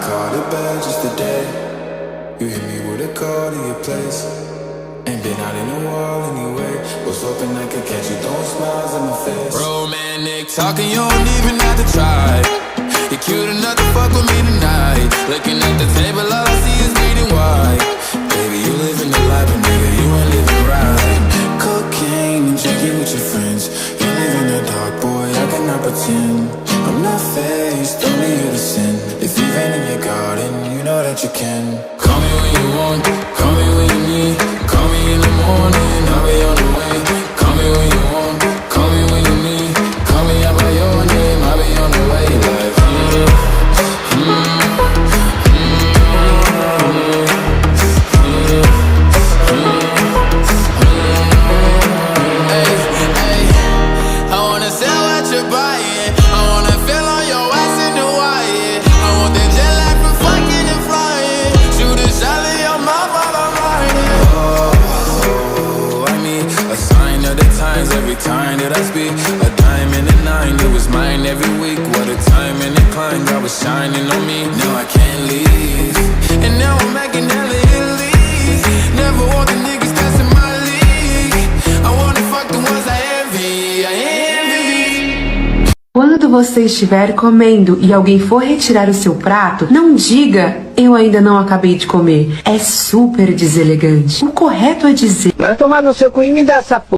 called it bad just today. You hit me with a call to your place. Ain't been out in a while anyway. Was hoping I could catch you throwing smiles in my face. Romantic talking, you don't even have to try. You're cute enough to fuck with me tonight. Looking at the table, all I see is bleeding white. Baby, you living the life, but nigga, you ain't living right. Cocaine and drinking with your friends. You live in the dark, boy, I cannot pretend. I'm not faced, only here to sin. If you've been in your garden, you know that you can. Call me when you want, call me when you need. Call me in the morning, I'll be on the way. Call me when you want, call me when you need. Call me out by your name, I'll be on the way. Like, I wanna sell what you're buying. I wanna feel on your ass in the wire. I want that jet lag for fucking and flying. Shoot a shot in your mouth while I'm riding. Oh, I need a sign of the times every time that I speak. A diamond and nine, it was mine every week. What a time and it climbed, God was shining on me. Now I can't leave, And now I'm making hella Italy. Never want the niggas that's in my league. I wanna fuck the ones I envy. I envy. Quando você estiver comendo e alguém for retirar o seu prato, não diga, eu ainda não acabei de comer. É super deselegante. O correto é dizer, Vai tomar no seu cu e me dá essa porra.